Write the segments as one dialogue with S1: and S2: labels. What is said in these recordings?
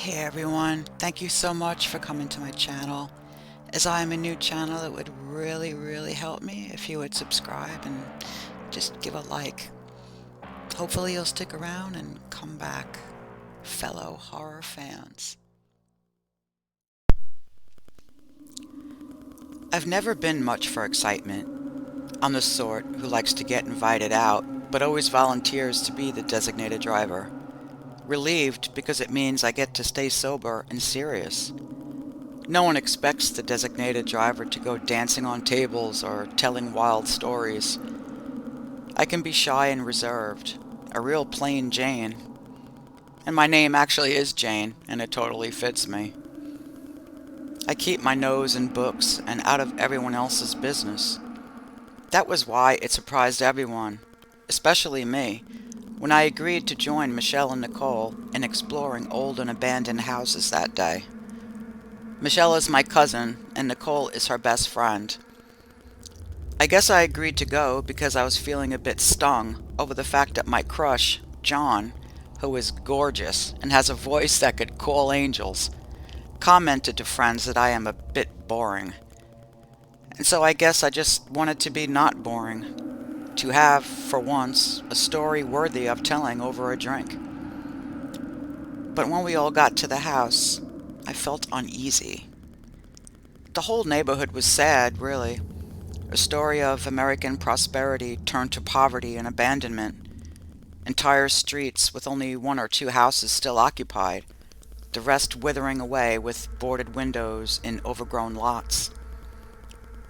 S1: Hey everyone, thank you so much for coming to my channel. As I am a new channel, it would really help me if you would subscribe and just give a like. Hopefully you'll stick around and come back, fellow horror fans. I've never been much for excitement. I'm the sort who likes to get invited out, but always volunteers to be the designated driver. Relieved because it means I get to stay sober and serious. No one expects the designated driver to go dancing on tables or telling wild stories. I can be shy and reserved, a real plain Jane. And my name actually is Jane, and it totally fits me. I keep my nose in books and out of everyone else's business. That was why it surprised everyone, especially me, when I agreed to join Michelle and Nicole in exploring old and abandoned houses that day. Michelle is my cousin, and Nicole is her best friend. I guess I agreed to go because I was feeling a bit stung over the fact that my crush, John, who is gorgeous and has a voice that could call angels, commented to friends that I am a bit boring. And so I guess I just wanted to be not boring, to have, for once, a story worthy of telling over a drink. But when we all got to the house, I felt uneasy. The whole neighborhood was sad, really. A story of American prosperity turned to poverty and abandonment. Entire streets with only one or two houses still occupied, the rest withering away with boarded windows in overgrown lots.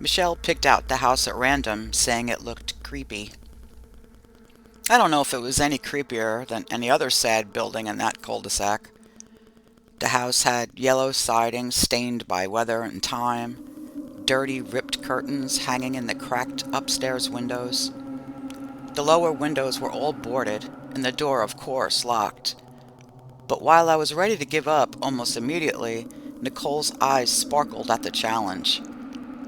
S1: Michelle picked out the house at random, saying it looked creepy. I don't know if it was any creepier than any other sad building in that cul-de-sac. The house had yellow siding stained by weather and time, dirty ripped curtains hanging in the cracked upstairs windows. The lower windows were all boarded, and the door, of course, locked. But while I was ready to give up almost immediately, Nicole's eyes sparkled at the challenge.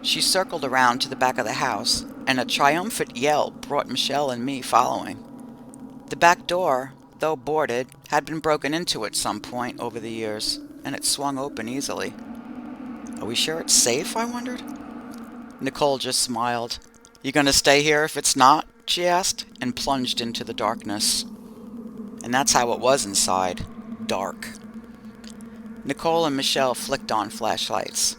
S1: She circled around to the back of the house, and a triumphant yell brought Michelle and me following. The back door, though boarded, had been broken into at some point over the years, and it swung open easily. Are we sure it's safe, I wondered? Nicole just smiled. You gonna stay here if it's not? She asked, and plunged into the darkness. And that's how it was inside. Dark. Nicole and Michelle flicked on flashlights.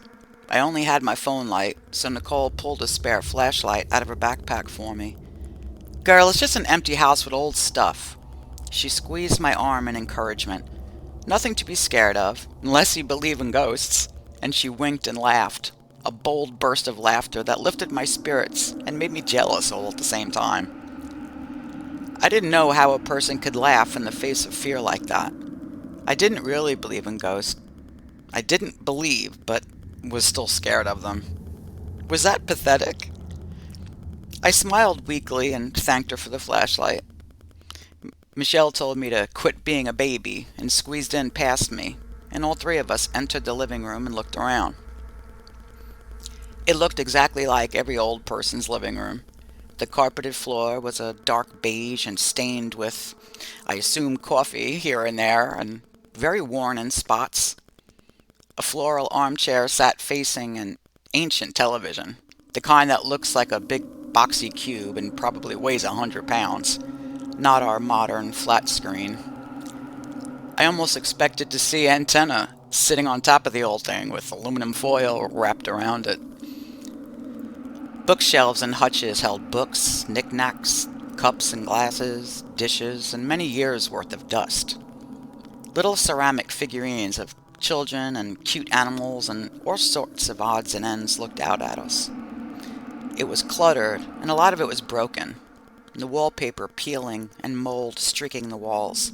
S1: I only had my phone light, so Nicole pulled a spare flashlight out of her backpack for me. Girl, it's just an empty house with old stuff. She squeezed my arm in encouragement. Nothing to be scared of, unless you believe in ghosts. And she winked and laughed. A bold burst of laughter that lifted my spirits and made me jealous all at the same time. I didn't know how a person could laugh in the face of fear like that. I didn't really believe in ghosts. I didn't believe, but was still scared of them. Was that pathetic? I smiled weakly and thanked her for the flashlight. Michelle told me to quit being a baby and squeezed in past me, and all three of us entered the living room and looked around. It looked exactly like every old person's living room. The carpeted floor was a dark beige and stained with, I assume, coffee here and there, and very worn in spots. A floral armchair sat facing an ancient television, the kind that looks like a big boxy cube and probably weighs 100 pounds, not our modern flat screen. I almost expected to see antenna sitting on top of the old thing with aluminum foil wrapped around it. Bookshelves and hutches held books, knickknacks, cups and glasses, dishes, and many years' worth of dust. Little ceramic figurines of children and cute animals and all sorts of odds and ends looked out at us. It was cluttered, and a lot of it was broken, the wallpaper peeling and mold streaking the walls.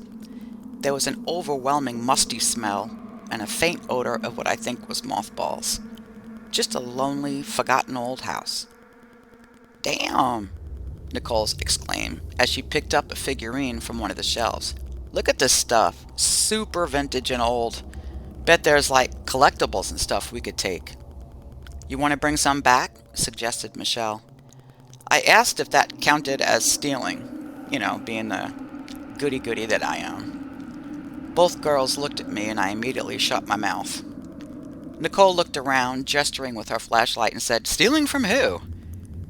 S1: There was an overwhelming musty smell and a faint odor of what I think was mothballs. Just a lonely, forgotten old house. Damn, Nicole exclaimed as she picked up a figurine from one of the shelves. Look at this stuff. Super vintage and old. Bet there's like collectibles and stuff we could take. You want to bring some back? Suggested Michelle. I asked if that counted as stealing, being the goody-goody that I am. Both girls looked at me, and I immediately shut my mouth. Nicole looked around, gesturing with her flashlight, and said, "Stealing from who?"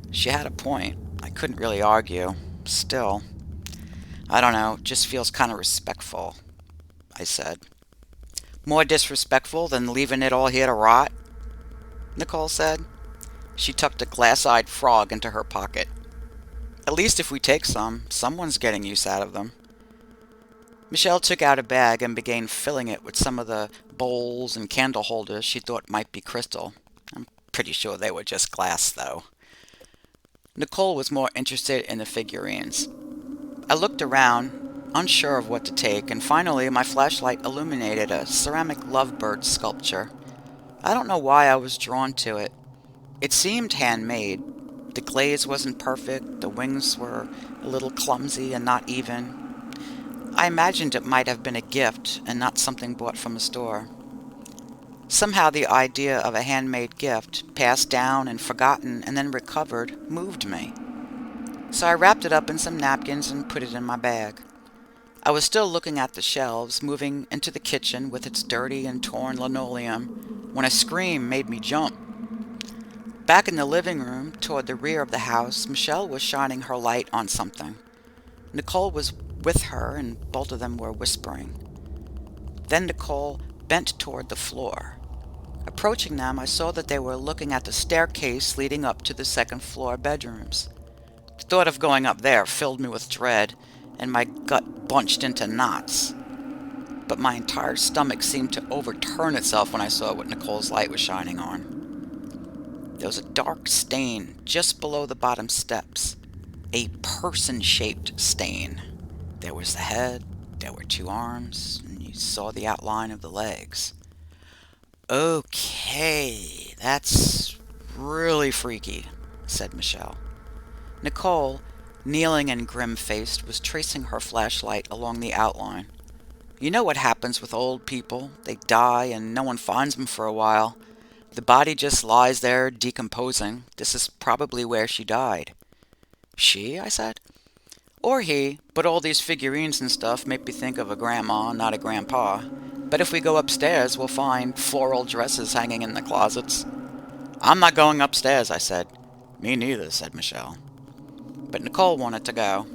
S1: She had a point. I couldn't really argue. Still, I don't know, just feels kind of respectful, I said. "More disrespectful than leaving it all here to rot?" Nicole said. She tucked a glass-eyed frog into her pocket. "At least if we take some, someone's getting use out of them." Michelle took out a bag and began filling it with some of the bowls and candle holders she thought might be crystal. I'm pretty sure they were just glass, though. Nicole was more interested in the figurines. I looked around, unsure of what to take, and finally my flashlight illuminated a ceramic lovebird sculpture. I don't know why I was drawn to it. It seemed handmade. The glaze wasn't perfect, the wings were a little clumsy and not even. I imagined it might have been a gift and not something bought from a store. Somehow the idea of a handmade gift, passed down and forgotten and then recovered, moved me. So I wrapped it up in some napkins and put it in my bag. I was still looking at the shelves, moving into the kitchen with its dirty and torn linoleum, when a scream made me jump. Back in the living room, toward the rear of the house, Michelle was shining her light on something. Nicole was with her, and both of them were whispering. Then Nicole bent toward the floor. Approaching them, I saw that they were looking at the staircase leading up to the second-floor bedrooms. The thought of going up there filled me with dread, and my gut bunched into knots. But my entire stomach seemed to overturn itself when I saw what Nicole's light was shining on. There was a dark stain just below the bottom steps, a person-shaped stain. There was the head, there were two arms, and you saw the outline of the legs. "Okay, that's really freaky," said Michelle. Nicole, kneeling and grim-faced, was tracing her flashlight along the outline. You know what happens with old people. They die and no one finds them for a while. The body just lies there decomposing. This is probably where she died. "She?" I said. "Or he, but all these figurines and stuff make me think of a grandma, not a grandpa. But if we go upstairs, we'll find floral dresses hanging in the closets." "I'm not going upstairs," I said. "Me neither," said Michelle. But Nicole wanted to go.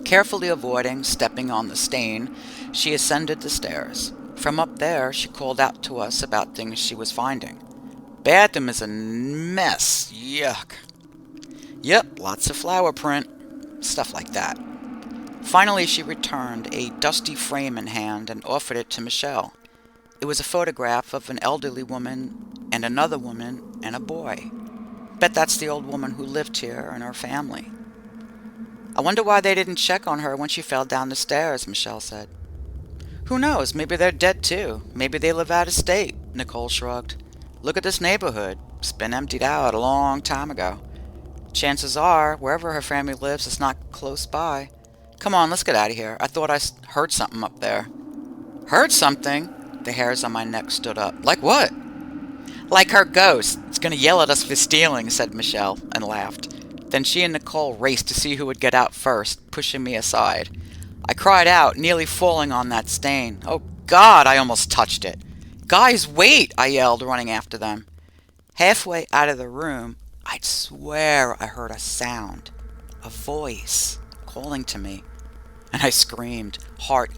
S1: Carefully avoiding stepping on the stain, she ascended the stairs. From up there, she called out to us about things she was finding. "Bathroom is a mess. Yuck." "Yep, lots of flower print." Stuff like that. Finally, she returned, a dusty frame in hand, and offered it to Michelle. It was a photograph of an elderly woman and another woman and a boy. Bet that's the old woman who lived here and her family. "I wonder why they didn't check on her when she fell down the stairs," Michelle said. "Who knows? Maybe they're dead too. Maybe they live out of state," Nicole shrugged. "Look at this neighborhood. It's been emptied out a long time ago. Chances are, wherever her family lives is not close by. Come on, let's get out of here. I thought I heard something up there." "Heard something?" The hairs on my neck stood up. "Like what?" "Like her ghost. It's going to yell at us for stealing," said Michelle, and laughed. Then she and Nicole raced to see who would get out first, pushing me aside. I cried out, nearly falling on that stain. "Oh, God, I almost touched it." "Guys, wait!" I yelled, running after them. Halfway out of the room, I'd swear I heard a sound, a voice calling to me, and I screamed, heart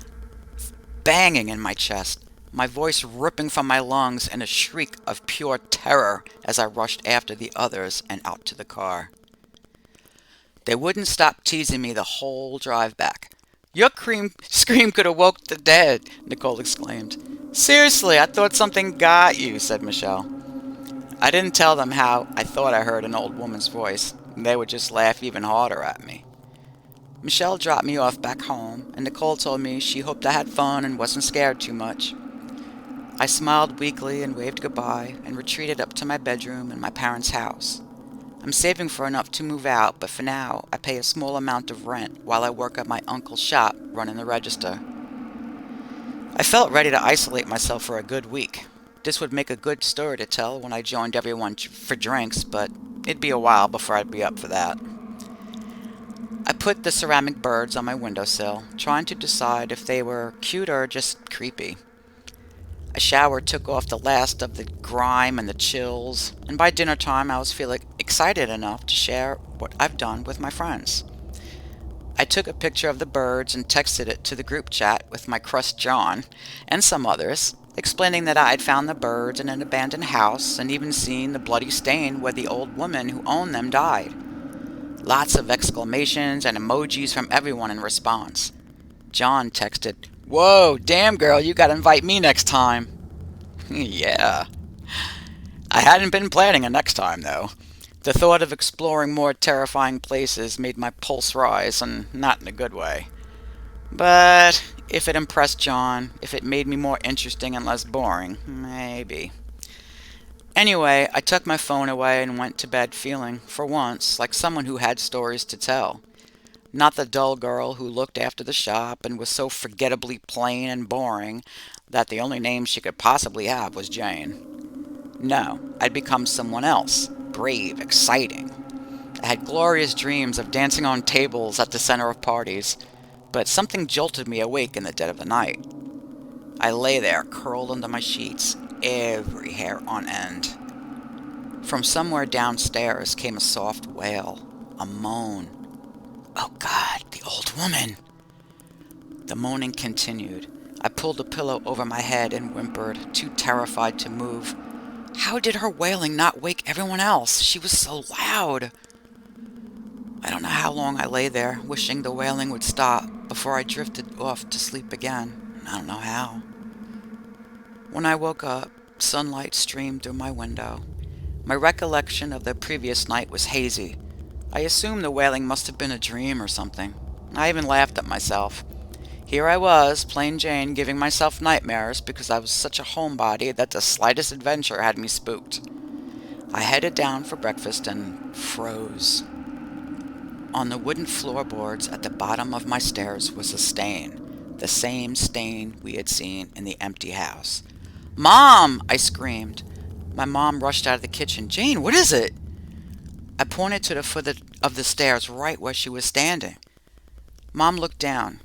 S1: banging in my chest, my voice ripping from my lungs in a shriek of pure terror as I rushed after the others and out to the car. They wouldn't stop teasing me the whole drive back. "Your scream could have woke the dead," Nicole exclaimed. "Seriously, I thought something got you," said Michelle. I didn't tell them how I thought I heard an old woman's voice, and they would just laugh even harder at me. Michelle dropped me off back home, and Nicole told me she hoped I had fun and wasn't scared too much. I smiled weakly and waved goodbye and retreated up to my bedroom in my parents' house. I'm saving for enough to move out, but for now, I pay a small amount of rent while I work at my uncle's shop running the register. I felt ready to isolate myself for a good week. This would make a good story to tell when I joined everyone for drinks, but it'd be a while before I'd be up for that. I put the ceramic birds on my windowsill, trying to decide if they were cute or just creepy. A shower took off the last of the grime and the chills, and by dinner time I was feeling excited enough to share what I've done with my friends. I took a picture of the birds and texted it to the group chat with my crush John and some others, explaining that I had found the birds in an abandoned house and even seen the bloody stain where the old woman who owned them died. Lots of exclamations and emojis from everyone in response. John texted, "Whoa, damn girl, you gotta invite me next time." Yeah. I hadn't been planning a next time, though. The thought of exploring more terrifying places made my pulse rise, and not in a good way. But if it impressed John, if it made me more interesting and less boring, maybe. Anyway, I tucked my phone away and went to bed feeling, for once, like someone who had stories to tell. Not the dull girl who looked after the shop and was so forgettably plain and boring that the only name she could possibly have was Jane. No, I'd become someone else, brave, exciting. I had glorious dreams of dancing on tables at the center of parties, but something jolted me awake in the dead of the night. I lay there, curled under my sheets, every hair on end. From somewhere downstairs came a soft wail, a moan. "Oh God, the old woman!" The moaning continued. I pulled a pillow over my head and whimpered, too terrified to move. How did her wailing not wake everyone else? She was so loud. I don't know how long I lay there, wishing the wailing would stop before I drifted off to sleep again. I don't know how. When I woke up, sunlight streamed through my window. My recollection of the previous night was hazy. I assumed the wailing must have been a dream or something. I even laughed at myself. Here I was, plain Jane, giving myself nightmares because I was such a homebody that the slightest adventure had me spooked. I headed down for breakfast and froze. On the wooden floorboards at the bottom of my stairs was a stain, the same stain we had seen in the empty house. "Mom!" I screamed. My mom rushed out of the kitchen. "Jane, what is it?" I pointed to the foot of the stairs right where she was standing. Mom looked down,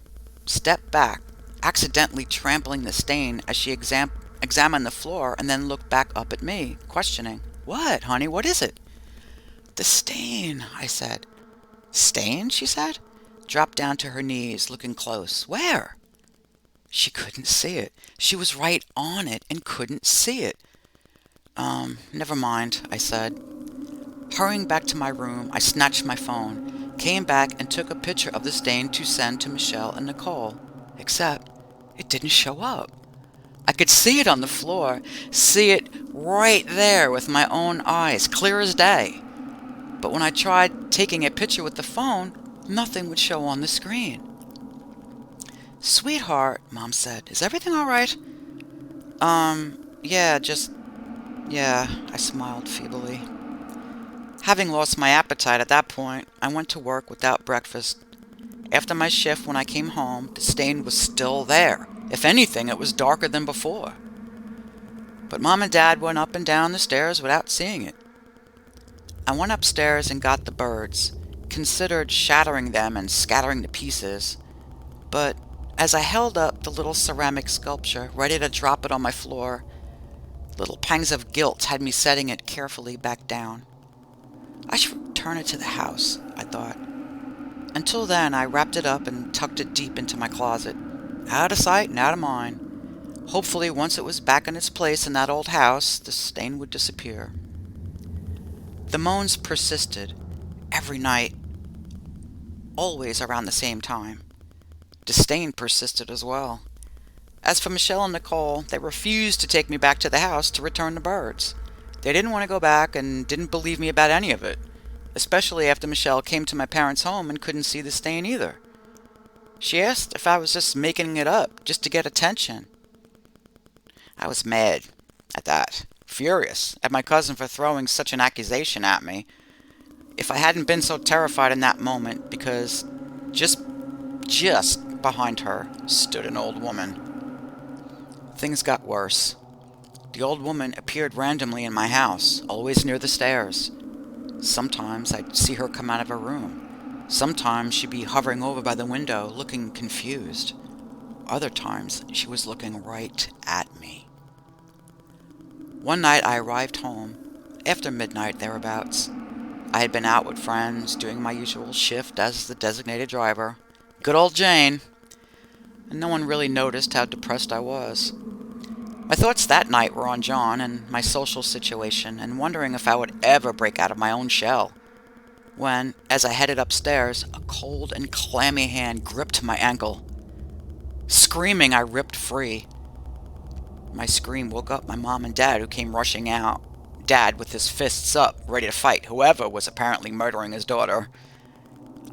S1: stepped back, accidentally trampling the stain as she examined the floor, and then looked back up at me, questioning. "What, honey, what is it?" "The stain," I said. "Stain?" she said. Dropped down to her knees, looking close. "Where?" She couldn't see it. She was right on it and couldn't see it. Never mind," I said. Hurrying back to my room, I snatched my phone, came back and took a picture of the stain to send to Michelle and Nicole. Except, it didn't show up. I could see it on the floor, see it right there with my own eyes, clear as day. But when I tried taking a picture with the phone, nothing would show on the screen. "Sweetheart," Mom said, "is everything all right?" Yeah, I smiled feebly. Having lost my appetite at that point, I went to work without breakfast. After my shift, when I came home, the stain was still there. If anything, it was darker than before. But Mom and Dad went up and down the stairs without seeing it. I went upstairs and got the birds, considered shattering them and scattering to pieces. But as I held up the little ceramic sculpture, ready to drop it on my floor, little pangs of guilt had me setting it carefully back down. I should return it to the house, I thought. Until then, I wrapped it up and tucked it deep into my closet. Out of sight and out of mind. Hopefully, once it was back in its place in that old house, the stain would disappear. The moans persisted, every night, always around the same time. The stain persisted as well. As for Michelle and Nicole, they refused to take me back to the house to return the birds. They didn't want to go back and didn't believe me about any of it, especially after Michelle came to my parents' home and couldn't see the stain either. She asked if I was just making it up, just to get attention. I was mad at that, furious at my cousin for throwing such an accusation at me. If I hadn't been so terrified in that moment, because just behind her stood an old woman. Things got worse. The old woman appeared randomly in my house, always near the stairs. Sometimes I'd see her come out of her room. Sometimes she'd be hovering over by the window, looking confused. Other times, she was looking right at me. One night I arrived home, after midnight thereabouts. I had been out with friends, doing my usual shift as the designated driver. Good old Jane. And no one really noticed how depressed I was. My thoughts that night were on John and my social situation, and wondering if I would ever break out of my own shell. When, as I headed upstairs, a cold and clammy hand gripped my ankle. Screaming, I ripped free. My scream woke up my mom and dad, who came rushing out. Dad with his fists up, ready to fight whoever was apparently murdering his daughter.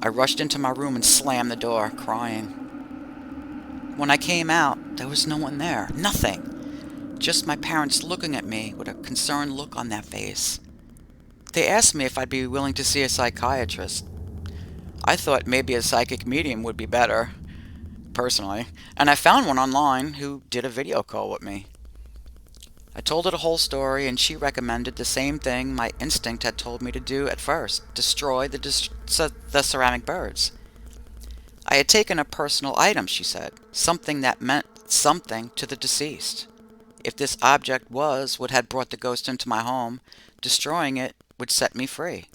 S1: I rushed into my room and slammed the door, crying. When I came out, there was no one there. Nothing. Just my parents looking at me with a concerned look on their face. They asked me if I'd be willing to see a psychiatrist. I thought maybe a psychic medium would be better, personally, and I found one online who did a video call with me. I told her the whole story, and she recommended the same thing my instinct had told me to do at first: destroy the ceramic birds. I had taken a personal item, she said, something that meant something to the deceased. If this object was what had brought the ghost into my home, destroying it would set me free.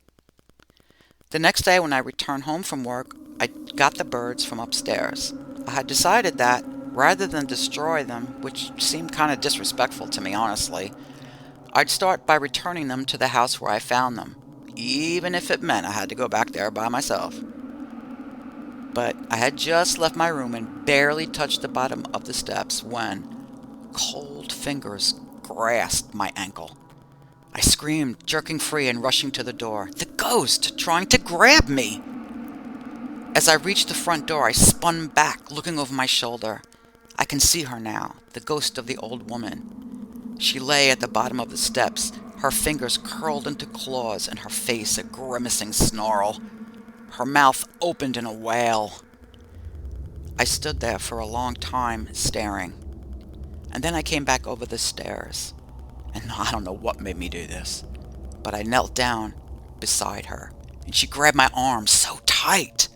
S1: The next day when I returned home from work, I got the birds from upstairs. I had decided that, rather than destroy them, which seemed kind of disrespectful to me, honestly, I'd start by returning them to the house where I found them, even if it meant I had to go back there by myself. But I had just left my room and barely touched the bottom of the steps when cold fingers grasped my ankle. I screamed, jerking free and rushing to the door. The ghost, trying to grab me! As I reached the front door, I spun back, looking over my shoulder. I can see her now, the ghost of the old woman. She lay at the bottom of the steps, her fingers curled into claws and her face a grimacing snarl. Her mouth opened in a wail. I stood there for a long time, staring. And then I came back over the stairs. And I don't know what made me do this, but I knelt down beside her, and she grabbed my arm so tight.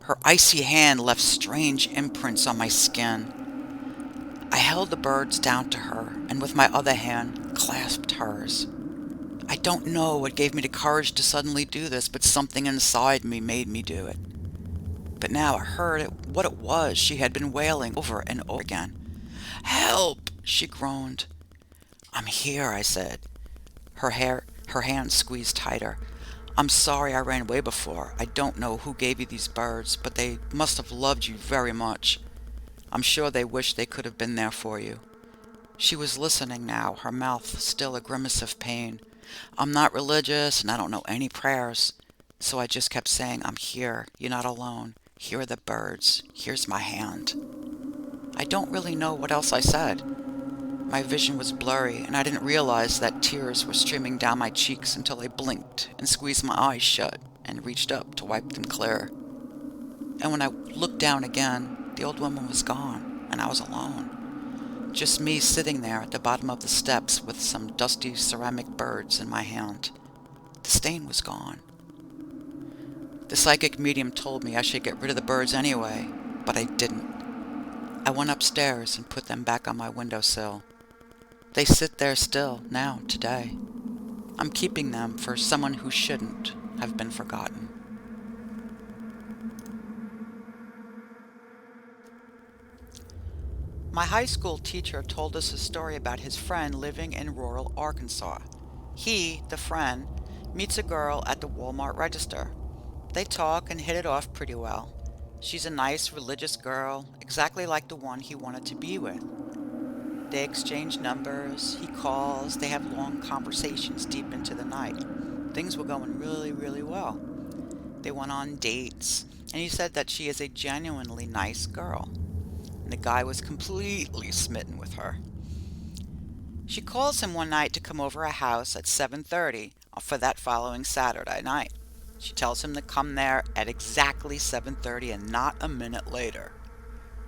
S1: Her icy hand left strange imprints on my skin. I held the birds down to her, and with my other hand clasped hers. I don't know what gave me the courage to suddenly do this, but something inside me made me do it. But now I heard what it was she had been wailing over and over again. "Help!" she groaned. "I'm here," I said. Her hand squeezed tighter. "I'm sorry I ran away before. I don't know who gave you these birds, but they must have loved you very much. I'm sure they wish they could have been there for you." She was listening now, her mouth still a grimace of pain. "I'm not religious, and I don't know any prayers. So I just kept saying, 'I'm here. You're not alone. Here are the birds. Here's my hand.' I don't really know what else I said. My vision was blurry, and I didn't realize that tears were streaming down my cheeks until I blinked and squeezed my eyes shut and reached up to wipe them clear. And when I looked down again, the old woman was gone, and I was alone. Just me sitting there at the bottom of the steps with some dusty ceramic birds in my hand. The stain was gone. The psychic medium told me I should get rid of the birds anyway, but I didn't. I went upstairs and put them back on my windowsill. They sit there still, now, today. I'm keeping them for someone who shouldn't have been forgotten. My high school teacher told us a story about his friend living in rural Arkansas. He, the friend, meets a girl at the Walmart register. They talk and hit it off pretty well. She's a nice, religious girl, exactly like the one he wanted to be with. They exchange numbers, he calls, they have long conversations deep into the night. Things were going really, really well. They went on dates, and he said that she is a genuinely nice girl. And the guy was completely smitten with her. She calls him one night to come over her house at 7:30 for that following Saturday night. She tells him to come there at exactly 7:30 and not a minute later.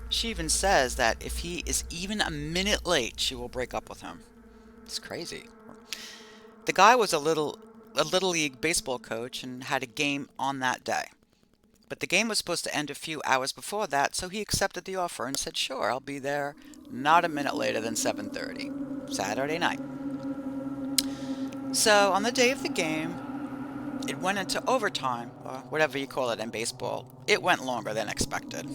S1: She even says that if he is even a minute late, she will break up with him. It's crazy. The guy was a little league baseball coach and had a game on that day. But the game was supposed to end a few hours before that, so he accepted the offer and said, "Sure, I'll be there not a minute later than 7:30, Saturday night." So on the day of the game, it went into overtime, or whatever you call it in baseball. It went longer than expected.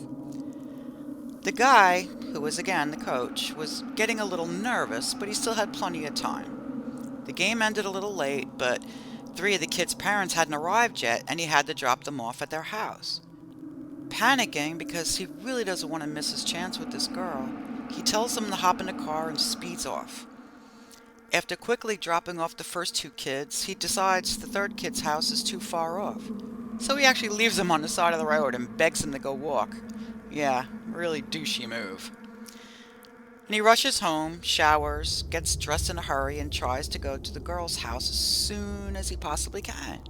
S1: The guy, who was again the coach, was getting a little nervous, but he still had plenty of time. The game ended a little late, but three of the kids' parents hadn't arrived yet, and he had to drop them off at their house. Panicking because he really doesn't want to miss his chance with this girl, he tells them to hop in the car and speeds off. After quickly dropping off the first two kids, he decides the third kid's house is too far off. So he actually leaves them on the side of the road and begs them to go walk. Yeah, really douchey move. And he rushes home, showers, gets dressed in a hurry, and tries to go to the girl's house as soon as he possibly can.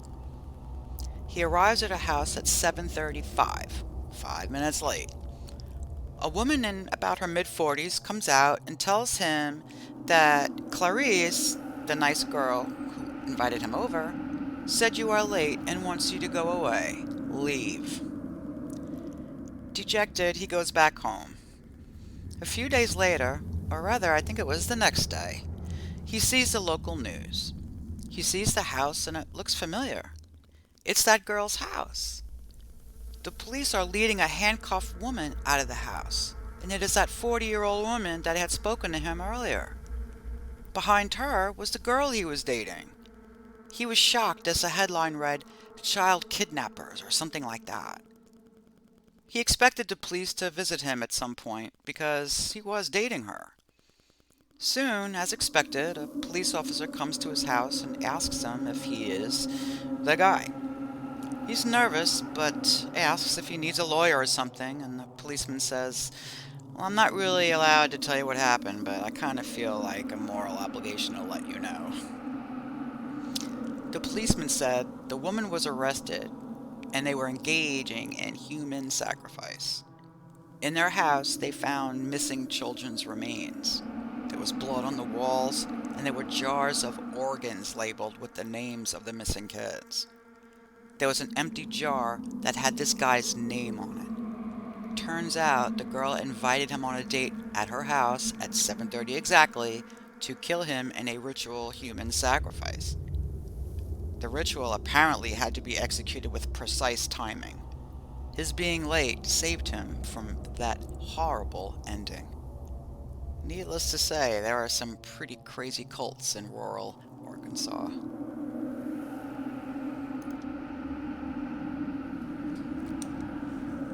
S1: He arrives at her house at 7:35, 5 minutes late. A woman in about her mid-40s comes out and tells him that Clarice, the nice girl who invited him over, said you are late and wants you to go away. Leave. Dejected, he goes back home. A few days later, or rather I think it was the next day, he sees the local news. He sees the house and it looks familiar. It's that girl's house. The police are leading a handcuffed woman out of the house, and it is that 40-year-old woman that had spoken to him earlier. Behind her was the girl he was dating. He was shocked as the headline read, "Child Kidnappers," or something like that. He expected the police to visit him at some point because he was dating her. Soon, as expected, a police officer comes to his house and asks him if he is the guy. He's nervous, but asks if he needs a lawyer or something, and the policeman says, "Well, I'm not really allowed to tell you what happened, but I kind of feel like a moral obligation to let you know." The policeman said the woman was arrested, and they were engaging in human sacrifice. In their house, they found missing children's remains. There was blood on the walls, and there were jars of organs labeled with the names of the missing kids. There was an empty jar that had this guy's name on it. Turns out the girl invited him on a date at her house at 7:30 exactly to kill him in a ritual human sacrifice. The ritual apparently had to be executed with precise timing. His being late saved him from that horrible ending. Needless to say, there are some pretty crazy cults in rural Arkansas.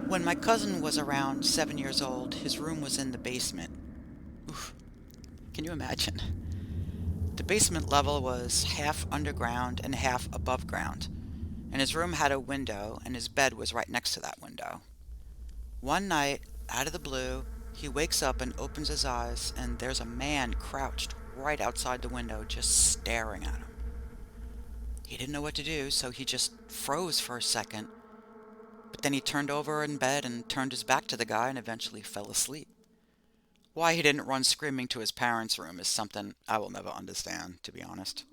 S1: When my cousin was around 7 years old, his room was in the basement. Oof, can you imagine? The basement level was half underground and half above ground, and his room had a window, and his bed was right next to that window. One night, out of the blue, he wakes up and opens his eyes, and there's a man crouched right outside the window just staring at him. He didn't know what to do, so he just froze for a second. But then he turned over in bed and turned his back to the guy and eventually fell asleep. Why he didn't run screaming to his parents' room is something I will never understand, to be honest.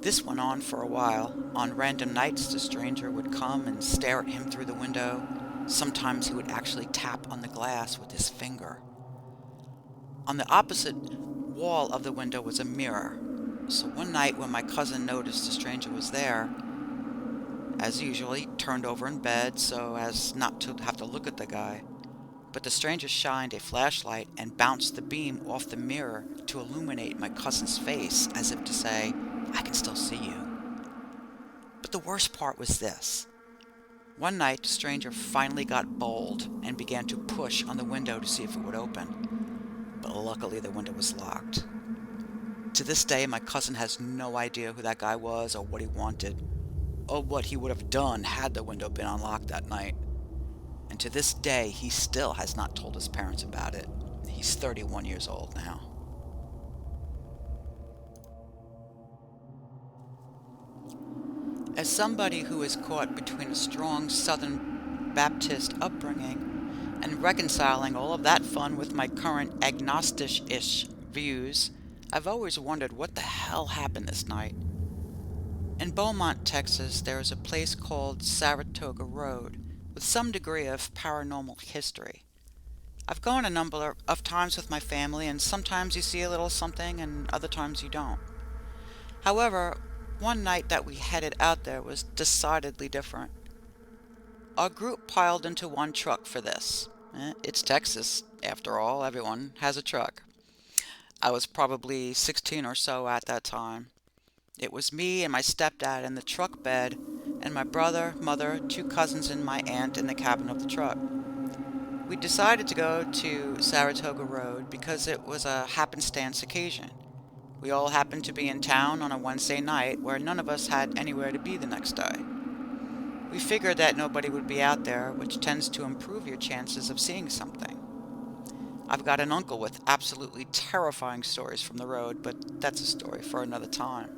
S1: This went on for a while. On random nights, the stranger would come and stare at him through the window. Sometimes he would actually tap on the glass with his finger. On the opposite wall of the window was a mirror. So one night when my cousin noticed the stranger was there, as usual, he turned over in bed so as not to have to look at the guy. But the stranger shined a flashlight and bounced the beam off the mirror to illuminate my cousin's face, as if to say, "I can still see you." But the worst part was this. One night, the stranger finally got bold and began to push on the window to see if it would open. But luckily, the window was locked. To this day, my cousin has no idea who that guy was or what he wanted, or what he would have done had the window been unlocked that night. And to this day, he still has not told his parents about it. He's 31 years old now. As somebody who is caught between a strong Southern Baptist upbringing and reconciling all of that fun with my current agnostic-ish views, I've always wondered what the hell happened this night. In Beaumont, Texas, there is a place called Saratoga Road with some degree of paranormal history. I've gone a number of times with my family, and sometimes you see a little something and other times you don't. However, one night that we headed out there was decidedly different. Our group piled into one truck for this. It's Texas, after all, everyone has a truck. I was probably 16 or so at that time. It was me and my stepdad in the truck bed, and my brother, mother, two cousins, and my aunt in the cabin of the truck. We decided to go to Saratoga Road because it was a happenstance occasion. We all happened to be in town on a Wednesday night where none of us had anywhere to be the next day. We figured that nobody would be out there, which tends to improve your chances of seeing something. I've got an uncle with absolutely terrifying stories from the road, but that's a story for another time.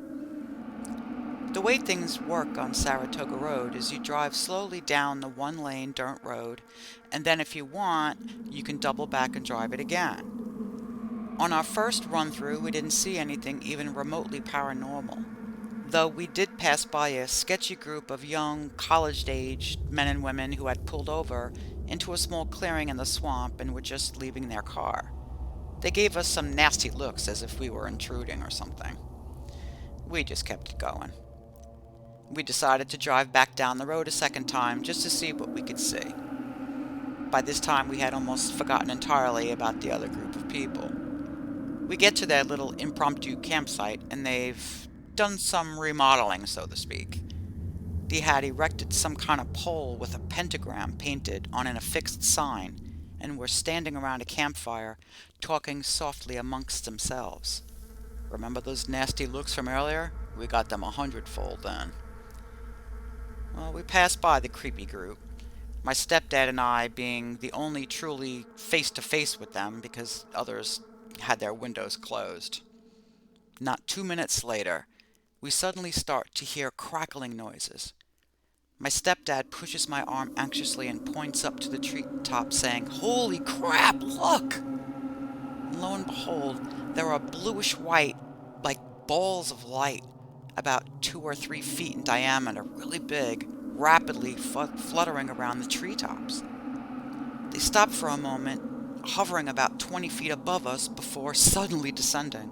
S1: The way things work on Saratoga Road is you drive slowly down the one-lane dirt road, and then if you want, you can double back and drive it again. On our first run-through, we didn't see anything even remotely paranormal, though we did pass by a sketchy group of young, college-aged men and women who had pulled over into a small clearing in the swamp and were just leaving their car. They gave us some nasty looks as if we were intruding or something. We just kept it going. We decided to drive back down the road a second time just to see what we could see. By this time, we had almost forgotten entirely about the other group of people. We get to their little impromptu campsite, and they've done some remodeling, so to speak. They had erected some kind of pole with a pentagram painted on an affixed sign, and were standing around a campfire, talking softly amongst themselves. Remember those nasty looks from earlier? We got them 100-fold then. Well, we passed by the creepy group, my stepdad and I being the only truly face-to-face with them because others had their windows closed. Not 2 minutes later, we suddenly start to hear crackling noises. My stepdad pushes my arm anxiously and points up to the treetop, saying, "Holy crap, look!" And lo and behold, there are bluish-white, like balls of light, about 2 or 3 feet in diameter, really big, rapidly fluttering around the treetops. They stop for a moment, hovering about 20 feet above us before suddenly descending,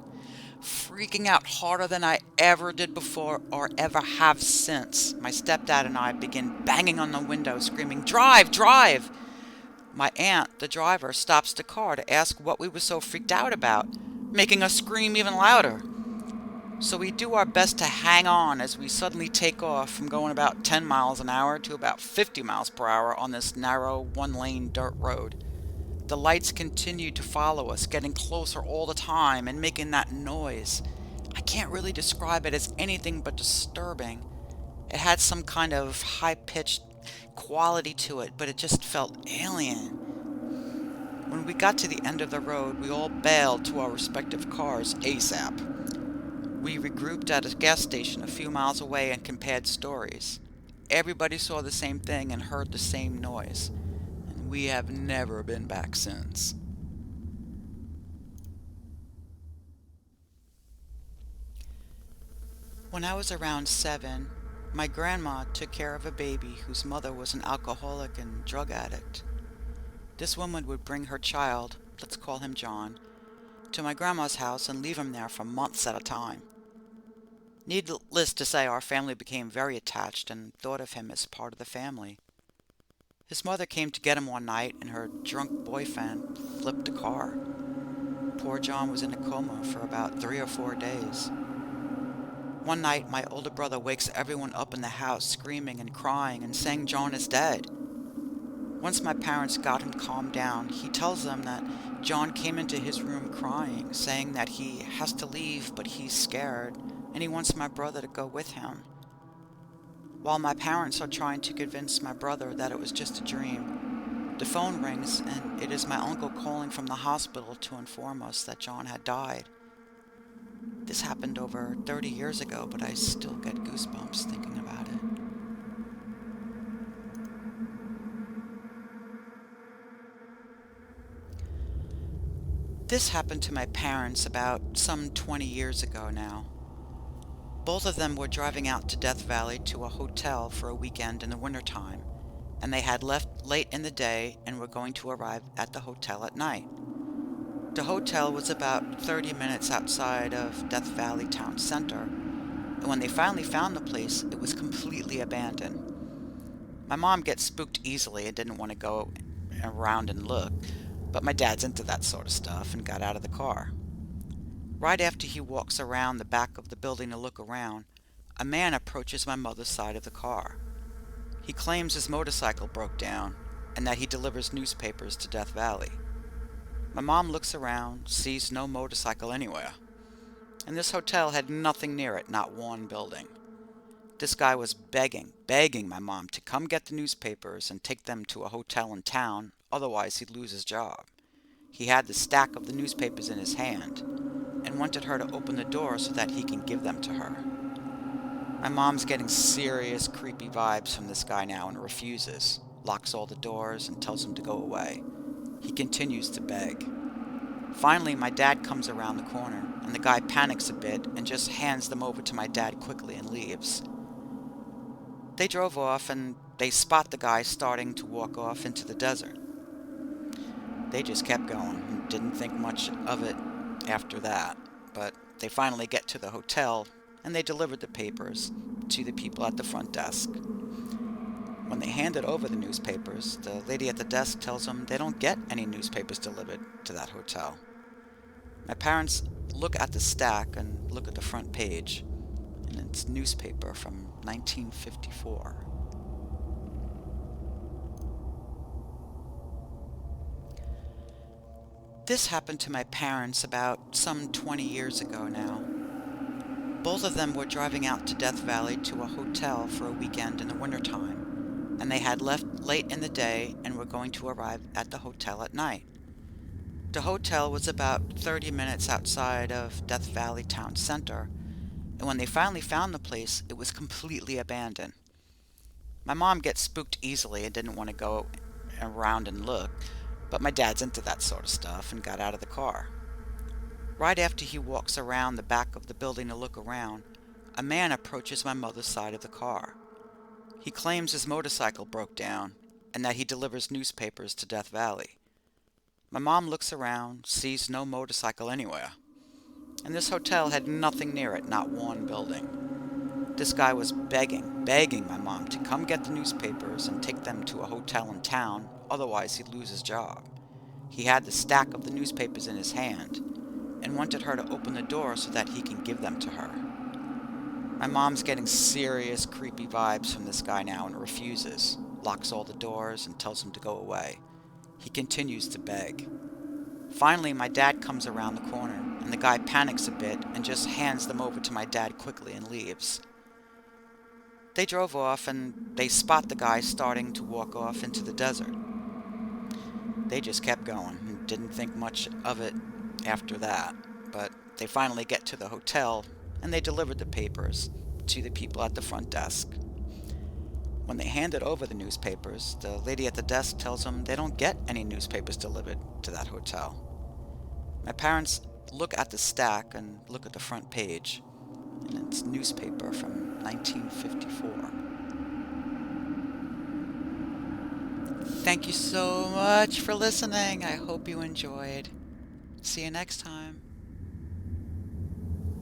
S1: freaking out harder than I ever did before or ever have since. My stepdad and I begin banging on the window, screaming, "Drive! Drive!" My aunt, the driver, stops the car to ask what we were so freaked out about, making us scream even louder. So we do our best to hang on as we suddenly take off from going about 10 miles an hour to about 50 miles per hour on this narrow one-lane dirt road. The lights continued to follow us, getting closer all the time and making that noise. I can't really describe it as anything but disturbing. It had some kind of high-pitched quality to it, but it just felt alien. When we got to the end of the road, we all bailed to our respective cars ASAP. We regrouped at a gas station a few miles away and compared stories. Everybody saw the same thing and heard the same noise, and we have never been back since. When I was around 7, my grandma took care of a baby whose mother was an alcoholic and drug addict. This woman would bring her child, let's call him John, to my grandma's house and leave him there for months at a time. Needless to say, our family became very attached and thought of him as part of the family. His mother came to get him one night, and her drunk boyfriend flipped a car. Poor John was in a coma for about 3 or 4 days. One night, my older brother wakes everyone up in the house screaming and crying and saying John is dead. Once my parents got him calmed down, he tells them that John came into his room crying, saying that he has to leave but he's scared, and he wants my brother to go with him. While my parents are trying to convince my brother that it was just a dream, the phone rings and it is my uncle calling from the hospital to inform us that John had died. This happened over 30 years ago, but I still get goosebumps thinking about it. This happened to my parents about some 20 years ago now. Both of them were driving out to Death Valley to a hotel for a weekend in the wintertime, and they had left late in the day and were going to arrive at the hotel at night. The hotel was about 30 minutes outside of Death Valley town center, and when they finally found the place, it was completely abandoned. My mom gets spooked easily and didn't want to go around and look, but my dad's into that sort of stuff and got out of the car. Right after he walks around the back of the building to look around, a man approaches my mother's side of the car. He claims his motorcycle broke down and that he delivers newspapers to Death Valley. My mom looks around, sees no motorcycle anywhere, and this hotel had nothing near it, not one building. This guy was begging my mom to come get the newspapers and take them to a hotel in town, otherwise he'd lose his job. He had the stack of the newspapers in his hand and wanted her to open the door so that he can give them to her. My mom's getting serious creepy vibes from this guy now and refuses, locks all the doors and tells him to go away. He continues to beg. Finally, my dad comes around the corner and the guy panics a bit and just hands them over to my dad quickly and leaves. They drove off and they spot the guy starting to walk off into the desert. They just kept going and didn't think much of it after that, but they finally get to the hotel and they delivered the papers to the people at the front desk. When they handed over the newspapers, the lady at the desk tells them they don't get any newspapers delivered to that hotel. My parents look at the stack and look at the front page, and it's newspaper from 1954. This happened to my parents about some 20 years ago now. Both of them were driving out to Death Valley to a hotel for a weekend in the wintertime, and they had left late in the day and were going to arrive at the hotel at night. The hotel was about 30 minutes outside of Death Valley town center, and when they finally found the place, it was completely abandoned. My mom gets spooked easily and didn't want to go around and look, but my dad's into that sort of stuff and got out of the car. Right after he walks around the back of the building to look around, a man approaches my mother's side of the car. He claims his motorcycle broke down and that he delivers newspapers to Death Valley. My mom looks around, sees no motorcycle anywhere, and this hotel had nothing near it, not one building. This guy was begging my mom to come get the newspapers and take them to a hotel in town, otherwise he'd lose his job. He had the stack of the newspapers in his hand and wanted her to open the door so that he can give them to her. My mom's getting serious creepy vibes from this guy now and refuses, locks all the doors and tells him to go away. He continues to beg. Finally, my dad comes around the corner and the guy panics a bit and just hands them over to my dad quickly and leaves. They drove off and they spot the guy starting to walk off into the desert. They just kept going and didn't think much of it after that, but they finally get to the hotel and they delivered the papers to the people at the front desk. When they handed over the newspapers, the lady at the desk tells them they don't get any newspapers delivered to that hotel. My parents look at the stack and look at the front page, and it's newspaper from 1954. Thank you so much for listening. I hope you enjoyed. See you next time.